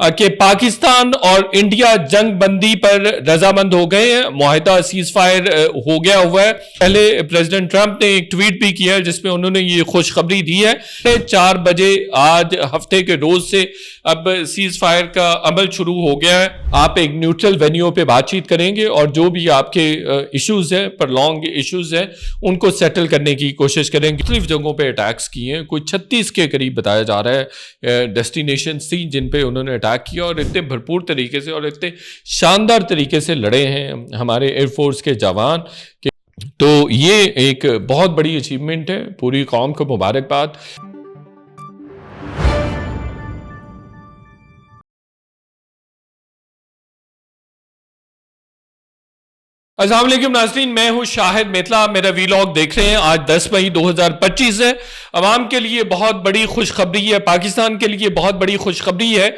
کہ پاکستان اور انڈیا جنگ بندی پر رضامند ہو گئے ہیں، معاہدہ سیز فائر ہو گیا ہوا ہے۔ پہلے پریزیڈنٹ ٹرمپ نے ایک ٹویٹ بھی کیا ہے جس میں انہوں نے یہ خوشخبری دی ہے 4 بجے آج ہفتے کے روز سے اب سیز فائر کا عمل شروع ہو گیا ہے۔ آپ ایک نیوٹرل وینیو پہ بات چیت کریں گے اور جو بھی آپ کے ایشوز ہیں، پرلونگ ایشوز ہیں، ان کو سیٹل کرنے کی کوشش کریں گے۔ مختلف جگہوں پہ اٹیکس کیے ہیں، کوئی 36 کے قریب بتایا جا رہا ہے ڈیسٹینیشنز تھی جن پہ انہوں نے اٹیک کیا، اور اتنے بھرپور طریقے سے اور اتنے شاندار طریقے سے لڑے ہیں ہمارے ایئر فورس کے جوان کہ تو یہ ایک بہت بڑی اچیومنٹ ہے، پوری قوم کو مبارکباد۔ السلام علیکم ناظرین، میں ہوں شاہد میتلا، میرا ویلاگ دیکھ رہے ہیں۔ آج 10 مئی 2025 ہے۔ عوام کے لیے بہت بڑی خوشخبری ہے، پاکستان کے لیے بہت بڑی خوشخبری ہے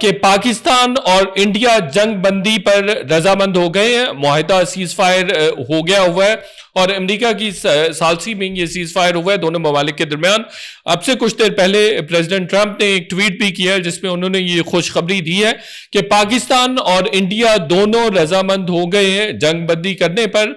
کہ پاکستان اور انڈیا جنگ بندی پر رضامند ہو گئے ہیں، معاہدہ سیز فائر ہو گیا ہوا ہے، اور امریکہ کی ثالثی میں یہ سیز فائر ہوا ہے دونوں ممالک کے درمیان۔ اب سے کچھ دیر پہلے پریزیڈنٹ ٹرمپ نے ایک ٹویٹ بھی کیا ہے جس میں انہوں نے یہ خوشخبری دی ہے کہ پاکستان اور انڈیا دونوں رضامند ہو گئے ہیں جنگ بندی کرنے پر،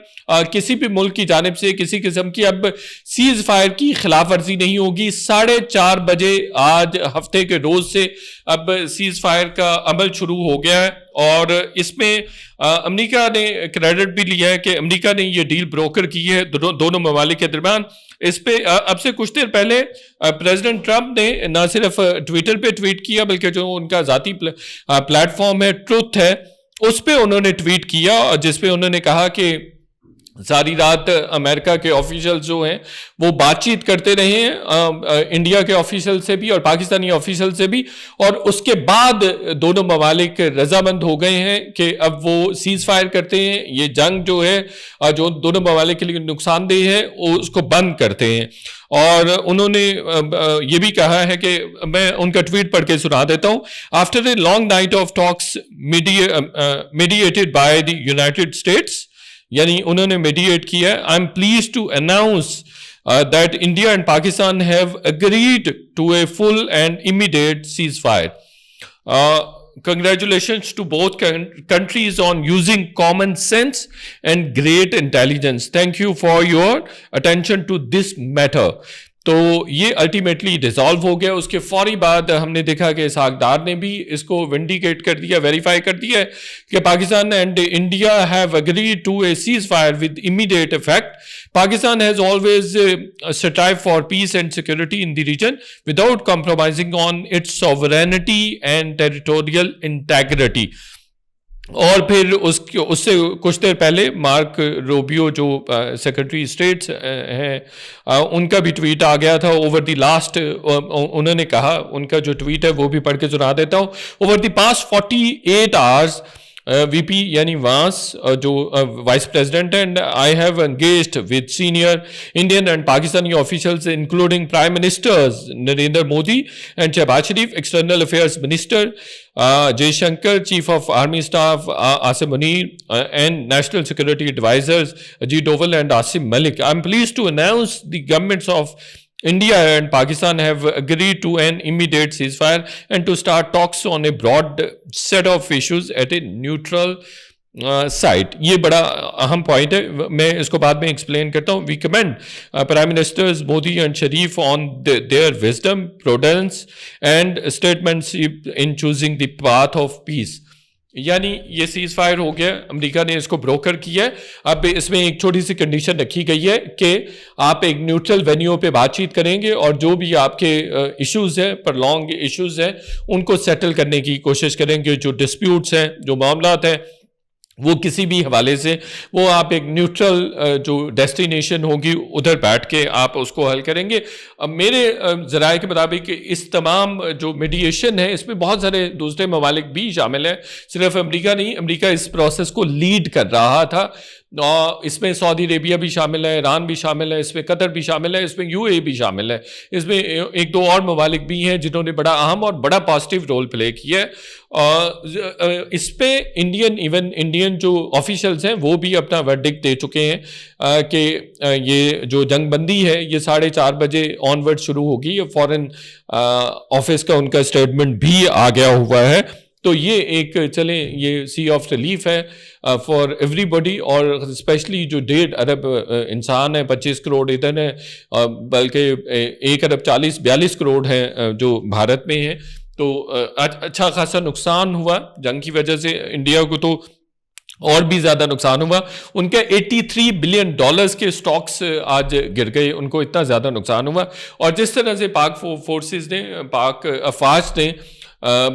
کسی بھی ملک کی جانب سے کسی قسم کی اب سیز فائر کی خلاف ورزی نہیں ہوگی۔ 4:30 بجے آج ہفتے کے روز سے اب سیز فائر کا عمل شروع ہو گیا ہے، اور اس میں امریکہ نے کریڈٹ بھی لیا ہے کہ امریکہ نے یہ ڈیل بروکر کی ہے دونوں ممالک کے درمیان۔ اس پہ اب سے کچھ دیر پہلے پریزیڈنٹ ٹرمپ نے نہ صرف ٹویٹر پہ ٹویٹ کیا بلکہ جو ان کا ذاتی پلیٹ فارم ہے ٹروتھ ہے، اس پہ انہوں نے ٹویٹ کیا، جس پہ انہوں نے کہا کہ ساری رات امریکہ کے آفیشل جو ہیں وہ بات چیت کرتے رہے ہیں انڈیا کے آفیشل سے بھی اور پاکستانی آفیشل سے بھی، اور اس کے بعد دونوں ممالک رضامند ہو گئے ہیں کہ اب وہ سیز فائر کرتے ہیں، یہ جنگ جو ہے جو دونوں ممالک کے لیے نقصان دہ ہے اس کو بند کرتے ہیں۔ اور انہوں نے یہ بھی کہا ہے کہ میں ان کا ٹویٹ پڑھ کے سنا دیتا ہوں۔ After a long night of talks mediated by the United States, یعنی انہوں نے میڈیٹ کیا ہے، I am pleased to announce that India and Pakistan have agreed to a full and immediate ceasefire. Congratulations to both countries on using common sense and great intelligence. Thank you for your attention to this matter. تو یہ ultimately dissolve ہو گیا۔ اس کے فوری بعد ہم نے دیکھا کہ اسحاق ڈار نے بھی اس کو ونڈیکیٹ کر دیا، ویریفائی کر دیا ہے کہ Pakistan and India have agreed to a ceasefire with immediate effect. Pakistan has always strive for peace and security in the region without compromising on its sovereignty and territorial integrity. اور پھر اس سے کچھ دیر پہلے مارک روبیو جو secretary states ہیں ان کا بھی ٹویٹ آ گیا تھا اوور دی لاسٹ، انہوں نے کہا، ان کا جو ٹویٹ ہے وہ بھی پڑھ کے سنا دیتا ہوں۔ Over the past 48 hours V P یعنی وانس جو vice president and I have engaged with senior Indian and Pakistani officials including prime ministers Narendra Modi and Shehbaz Sharif, external affairs minister Jai Shankar, chief of army staff Asim Munir and national security advisors Ajit Doval and Asim Malik. I am pleased to announce the governments of India and Pakistan have agreed to an immediate ceasefire and to start talks on a broad set of issues at a neutral site. یہ بڑا اہم point ہے، میں اس کو بعد میں explain کرتا ہوں. We commend Prime Ministers Modi and Sharif on their wisdom, prudence and statements in choosing the path of peace. یعنی یہ سیز فائر ہو گیا، امریکہ نے اس کو بروکر کیا ہے. اب اس میں ایک چھوٹی سی کنڈیشن رکھی گئی ہے کہ آپ ایک نیوٹرل وینیو پہ بات چیت کریں گے اور جو بھی آپ کے ایشوز ہیں، پرلونگ ایشوز ہیں، ان کو سیٹل کرنے کی کوشش کریں گے. جو ڈسپیوٹس ہیں، جو معاملات ہیں، وہ کسی بھی حوالے سے وہ آپ ایک نیوٹرل جو ڈیسٹینیشن ہوگی ادھر بیٹھ کے آپ اس کو حل کریں گے. میرے ذرائع کے مطابق اس تمام جو میڈیشن ہے اس میں بہت سارے دوسرے ممالک بھی شامل ہیں، صرف امریکہ نہیں. امریکہ اس پروسیس کو لیڈ کر رہا تھا، اس میں سعودی عربیہ بھی شامل ہے، ایران بھی شامل ہے، اس میں قطر بھی شامل ہے، اس میں یو اے بھی شامل ہے، اس میں ایک دو اور ممالک بھی ہیں جنہوں نے بڑا اہم اور بڑا پازیٹیو رول پلے کیا ہے. اس پہ انڈین جو آفیشلز ہیں وہ بھی اپنا ورڈکٹ دے چکے ہیں کہ یہ جو جنگ بندی ہے یہ 4:30 بجے آن ورڈ شروع ہوگی. فورن آفس کا ان کا اسٹیٹمنٹ بھی آ گیا ہوا ہے. تو یہ ایک چلیں یہ سی آف ریلیف ہے فار ایوری باڈی، اور اسپیشلی جو 1.5 ارب انسان ہیں، 25 کروڑ ادھر ہیں، بلکہ 1 ارب 42 کروڑ ہیں جو بھارت میں ہیں، تو اچھا خاصا نقصان ہوا جنگ کی وجہ سے۔ انڈیا کو تو اور بھی زیادہ نقصان ہوا، ان کے $83 بلین کے سٹاکس آج گر گئے، ان کو اتنا زیادہ نقصان ہوا۔ اور جس طرح سے پاک فورسز نے، پاک افواج نے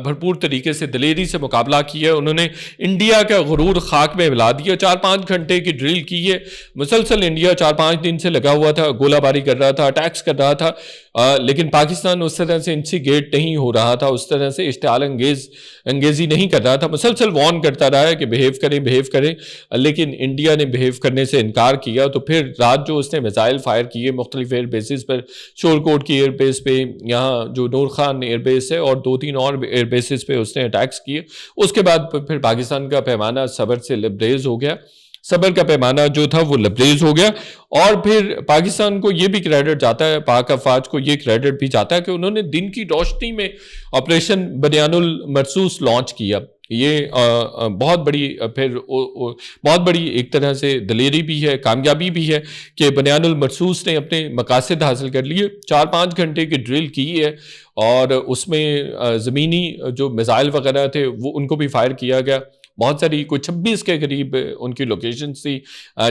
بھرپور طریقے سے دلیری سے مقابلہ کیا، انہوں نے انڈیا کا غرور خاک میں ملا دیا۔ 4-5 گھنٹے کی ڈرل کی ہے مسلسل، انڈیا 4-5 دن سے لگا ہوا تھا، گولہ باری کر رہا تھا، اٹیکس کر رہا تھا، لیکن پاکستان اس طرح سے انسیگیٹ نہیں ہو رہا تھا، اس طرح سے اشتعال انگیزی نہیں کر رہا تھا، مسلسل وارن کرتا رہا ہے کہ بہیو کریں، لیکن انڈیا نے بہیو کرنے سے انکار کیا۔ تو پھر رات جو اس نے میزائل فائر کیے مختلف ایئر بیسز پر، شور کوٹ کی ایئر بیس پہ، یہاں جو نور خان ایئر بیس ہے، اور 2-3 اور ایئر بیسز پہ اس نے اٹیکس کیے، اس کے بعد پھر پاکستان کا پیمانہ صبر سے لبریز ہو گیا، صبر کا پیمانہ جو تھا وہ لبریز ہو گیا۔ اور پھر پاکستان کو یہ بھی کریڈٹ جاتا ہے، پاک افواج کو یہ کریڈٹ بھی جاتا ہے کہ انہوں نے دن کی روشنی میں آپریشن بنیان المرصوص لانچ کیا۔ یہ بہت بڑی ایک طرح سے دلیری بھی ہے، کامیابی بھی ہے کہ بنیان المرصوص نے اپنے مقاصد حاصل کر لیے۔ 4-5 گھنٹے کی ڈرل کی ہے، اور اس میں زمینی جو میزائل وغیرہ تھے وہ ان کو بھی فائر کیا گیا، بہت ساری، کوئی 26 کے قریب ان کی لوکیشنز تھی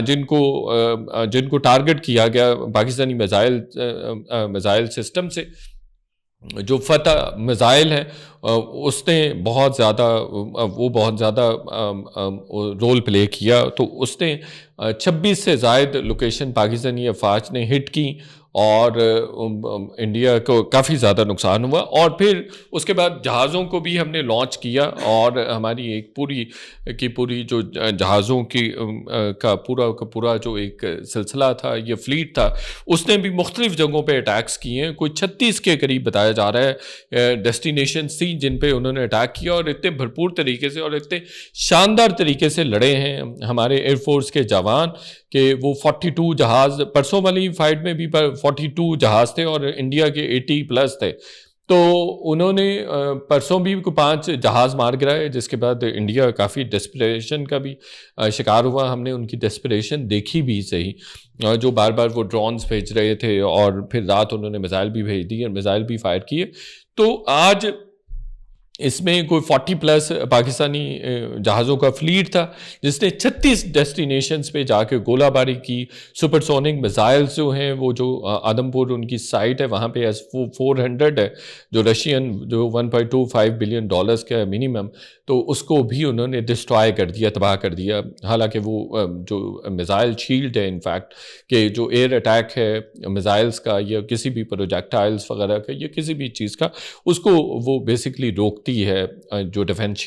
جن کو ٹارگٹ کیا گیا پاکستانی میزائل سسٹم سے۔ جو فتح میزائل ہے اس نے بہت زیادہ رول پلے کیا، تو اس نے 26 سے زائد لوکیشن پاکستانی افواج نے ہٹ کی، اور انڈیا کو کافی زیادہ نقصان ہوا۔ اور پھر اس کے بعد جہازوں کو بھی ہم نے لانچ کیا، اور ہماری ایک پوری جو جہازوں کا پورا جو ایک سلسلہ تھا، یہ فلیٹ تھا، اس نے بھی مختلف جگہوں پہ اٹیکس کیے ہیں، کوئی 36 کے قریب بتایا جا رہا ہے ڈیسٹینیشنز تھی جن پہ انہوں نے اٹیک کیا، اور اتنے بھرپور طریقے سے اور اتنے شاندار طریقے سے لڑے ہیں ہمارے ایئر فورس کے جوان کہ وہ 42 جہاز، پرسوں والی فائٹ میں بھی 42 جہاز تھے اور انڈیا کے 80+ تھے، تو انہوں نے پرسوں بھی 5 جہاز مار گرائے، جس کے بعد انڈیا کافی ڈسپریشن کا بھی شکار ہوا۔ ہم نے ان کی ڈسپریشن دیکھی بھی صحیح، جو بار بار وہ ڈرونز بھیج رہے تھے، اور پھر رات انہوں نے میزائل بھی بھیج دی اور میزائل بھی فائر کیے۔ تو آج اس میں کوئی 40+ پاکستانی جہازوں کا فلیٹ تھا جس نے 36 ڈیسٹینیشنز پہ جا کے گولہ باری کی۔ سپر سونک میزائلز جو ہیں، وہ جو آدم پور ان کی سائٹ ہے، وہاں پہ S-400 ہے جو رشین، جو $1.25 بلین کا ہے منیمم، تو اس کو بھی انہوں نے ڈسٹرائے کر دیا، تباہ کر دیا۔ حالانکہ وہ جو میزائل شیلڈ ہے، انفیکٹ کہ جو ایئر اٹیک ہے میزائلز کا یا کسی بھی پروجیکٹائلز وغیرہ کا یا کسی بھی چیز کا، اس کو وہ بیسکلی روکتی ہے جو ڈیفنس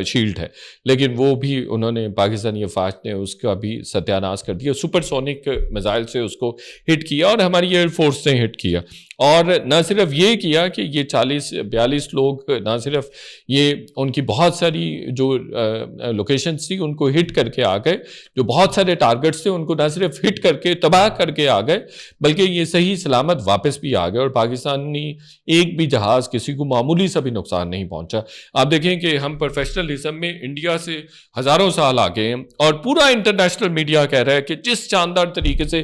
شیلڈ ہے، لیکن وہ بھی انہوں نے، پاکستانی افواج نے اس کا بھی ستیہ ناش کر دیا، سپر سونک میزائل سے اس کو ہٹ کیا، اور ہماری ایئر فورس نے ہٹ کیا۔ اور نہ صرف یہ کیا کہ یہ 40-42 لوگ، نہ صرف یہ ان کی بہت ساری جو لوکیشنز تھی ان کو ہٹ کر کے آ گئے، جو بہت سارے ٹارگٹس تھے ان کو نہ صرف ہٹ کر کے تباہ کر کے آ گئے، بلکہ یہ صحیح سلامت واپس بھی آ گئے، اور پاکستانی ایک بھی جہاز، کسی کو معمولی سا بھی نقصان نہیں پہنچا۔ آپ دیکھیں کہ ہم پروفیشنلزم میں انڈیا سے ہزاروں سال آگے ہیں، اور پورا انٹرنیشنل میڈیا کہہ رہا ہے کہ جس شاندار طریقے سے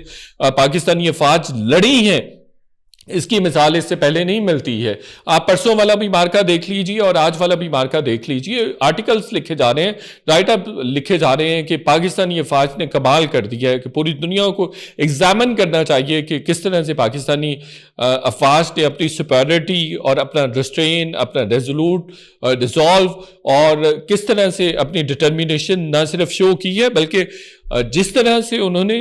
پاکستانی افواج لڑی ہیں، اس کی مثال اس سے پہلے نہیں ملتی ہے۔ آپ پرسوں والا بھی مارکا دیکھ لیجئے اور آج والا بھی مارکا دیکھ لیجئے، آرٹیکلز لکھے جا رہے ہیں، رائٹ اپ لکھے جا رہے ہیں کہ پاکستانی افواج نے کمال کر دیا ہے، کہ پوری دنیا کو ایگزامن کرنا چاہیے کہ کس طرح سے پاکستانی افواج نے اپنی سپیریٹی اور اپنا ریسٹرین، اپنا ریزالو اور کس طرح سے اپنی ڈٹرمینیشن نہ صرف شو کی ہے، بلکہ جس طرح سے انہوں نے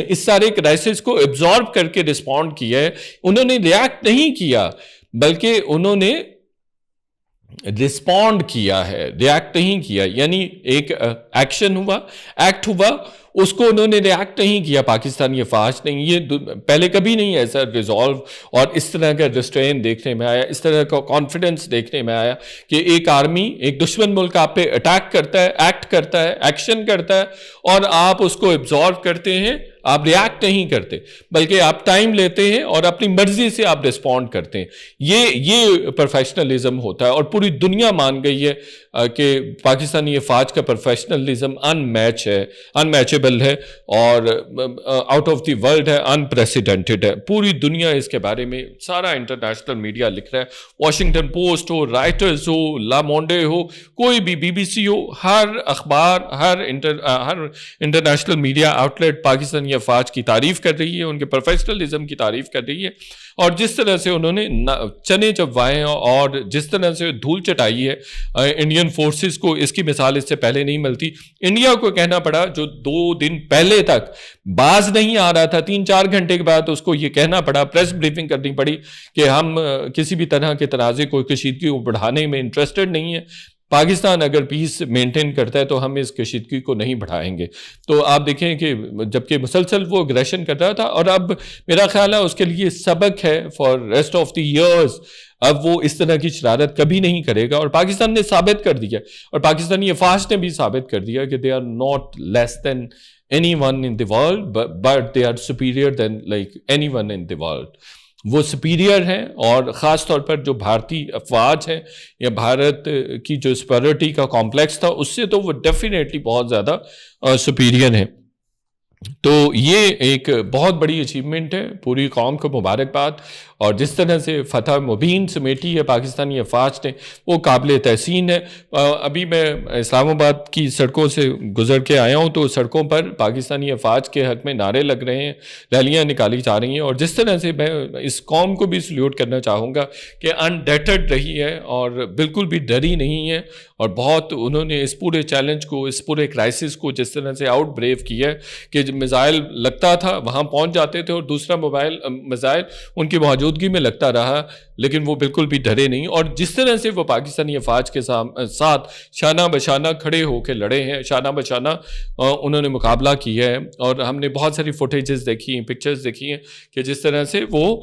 اس سارے کرائسس کو ایبزارب کر کے رسپونڈ کیا ہے، انہوں نے ریاکٹ نہیں کیا بلکہ انہوں نے رسپونڈ کیا ہے، ریاکٹ نہیں کیا۔ یعنی ایک ایکشن ہوا، ایکٹ ہوا، اس کو انہوں نے ریاکٹ نہیں کیا پاکستانی افواج نے. یہ پہلے کبھی نہیں ایسا ریزالو اور اس طرح کا ریسٹرین دیکھنے میں آیا, اس طرح کا کانفیڈنس دیکھنے میں آیا کہ ایک آرمی, ایک دشمن ملک آپ پہ اٹیک کرتا ہے, ایکٹ کرتا ہے, ایکشن کرتا ہے, اور آپ اس کو ایبزارو کرتے ہیں, آپ ریاکٹ نہیں کرتے بلکہ آپ ٹائم لیتے ہیں اور اپنی مرضی سے آپ رسپونڈ کرتے ہیں. یہ پروفیشنلزم ہوتا ہے, اور پوری دنیا مان گئی ہے کہ پاکستانی افواج کا پروفیشنلزم ان میچبل ہے اور آؤٹ آف دی ورلڈ ہے, انپریسیڈنٹڈ ہے. پوری دنیا اس کے بارے میں, سارا انٹرنیشنل میڈیا لکھ رہا ہے, واشنگٹن پوسٹ ہو, رائٹرز ہو, لا مونڈے ہو, کوئی بھی BBC ہو, ہر اخبار, ہر انٹرنیشنل میڈیا آؤٹلیٹ پاکستانی افواج کی تعریف کر رہی ہے, ان کے پروفیشنلزم کی تعریف کر رہی ہے. اور جس طرح سے انہوں نے چنے چبوائے اور جس طرح سے دھول چٹائی ہے انڈین فورسز کو, اس کی مثال اس سے پہلے نہیں ملتی. انڈیا کو کہنا پڑا, جو 2 دن پہلے تک باز نہیں آ رہا تھا, 3-4 گھنٹے کے بعد اس کو یہ کہنا پڑا, پریس بریفنگ کرنی پڑی کہ ہم کسی بھی طرح کے تنازع کو, کشیدگی کو بڑھانے میں انٹرسٹڈ نہیں ہے. پاکستان اگر پیس مینٹین کرتا ہے تو ہم اس کشیدگی کو نہیں بڑھائیں گے. تو آپ دیکھیں کہ جبکہ مسلسل وہ اگریشن کر رہا تھا, اور اب میرا خیال ہے اس کے لیے سبق ہے for rest of the years. اب وہ اس طرح کی شرارت کبھی نہیں کرے گا, اور پاکستان نے ثابت کر دیا, اور پاکستانی افواج نے بھی ثابت کر دیا کہ they are not less than any one in the world, but they are superior than like any one in the world. وہ سپیریئر ہیں, اور خاص طور پر جو بھارتی افواج ہیں یا بھارت کی جو سپیریورٹی کا کمپلیکس تھا, اس سے تو وہ ڈیفینیٹلی بہت زیادہ سپیریئر ہیں. تو یہ ایک بہت بڑی اچیومنٹ ہے, پوری قوم کو مبارکباد. اور جس طرح سے فتح مبین سمیٹی ہے پاکستانی افواج نے, وہ قابل تحسین ہے. ابھی میں اسلام آباد کی سڑکوں سے گزر کے آیا ہوں, تو سڑکوں پر پاکستانی افواج کے حق میں نعرے لگ رہے ہیں, ریلیاں نکالی جا رہی ہیں. اور جس طرح سے میں اس قوم کو بھی سلیوٹ کرنا چاہوں گا کہ انڈیٹڈ رہی ہے اور بالکل بھی ڈری نہیں ہے, اور بہت انہوں نے اس پورے چیلنج کو, اس پورے کرائسس کو جس طرح سے آؤٹ بریو کیا ہے کہ میزائل لگتا تھا وہاں پہنچ جاتے تھے, اور دوسرا میزائل ان کی موجودگی میں لگتا رہا, لیکن وہ بالکل بھی ڈرے نہیں. اور جس طرح سے وہ پاکستانی افواج کے ساتھ شانہ بشانہ کھڑے ہو کے لڑے ہیں, شانہ بشانہ انہوں نے مقابلہ کیا ہے. اور ہم نے بہت ساری فوٹیجز دیکھی ہیں, پکچرز دیکھی ہیں کہ جس طرح سے وہ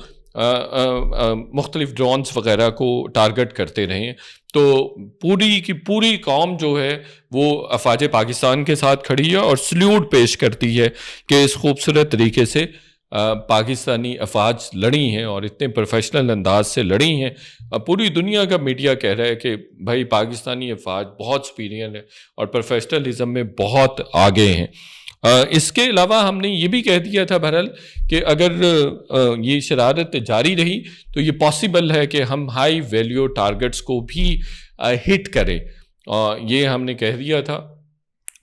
مختلف ڈرونز وغیرہ کو ٹارگٹ کرتے رہے ہیں. تو پوری کی پوری قوم جو ہے وہ افواج پاکستان کے ساتھ کھڑی ہے, اور سلیوٹ پیش کرتی ہے کہ اس خوبصورت طریقے سے پاکستانی افواج لڑی ہیں, اور اتنے پروفیشنل انداز سے لڑی ہیں. پوری دنیا کا میڈیا کہہ رہا ہے کہ بھائی پاکستانی افواج بہت سپیریئر ہے اور پروفیشنلزم میں بہت آگے ہیں. اس کے علاوہ ہم نے یہ بھی کہہ دیا تھا بہرحال کہ اگر یہ شرارت جاری رہی تو یہ پاسبل ہے کہ ہم ہائی ویلیو ٹارگٹس کو بھی ہٹ کریں. یہ ہم نے کہہ دیا تھا,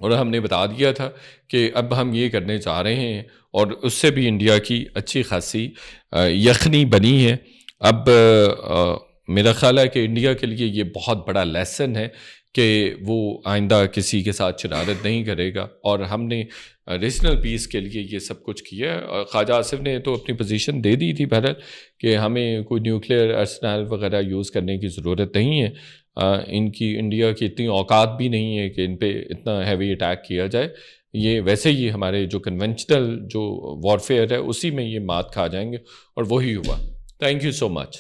اور ہم نے بتا دیا تھا کہ اب ہم یہ کرنے جا رہے ہیں, اور اس سے بھی انڈیا کی اچھی خاصی یخنی بنی ہے. اب میرا خیال ہے کہ انڈیا کے لیے یہ بہت بڑا لیسن ہے کہ وہ آئندہ کسی کے ساتھ شرارت نہیں کرے گا. اور ہم نے ریجنل پیس کے لیے یہ سب کچھ کیا ہے. خواجہ آصف نے تو اپنی پوزیشن دے دی تھی بہرحال کہ ہمیں کوئی نیوکلیئر ارسنل وغیرہ یوز کرنے کی ضرورت نہیں ہے. ان کی انڈیا کی اتنی اوقات بھی نہیں ہے کہ ان پہ اتنا ہیوی اٹیک کیا جائے. یہ ویسے ہی ہمارے جو کنونشنل جو وارفیئر ہے اسی میں یہ مات کھا جائیں گے, اور وہی ہوا. Thank you so much.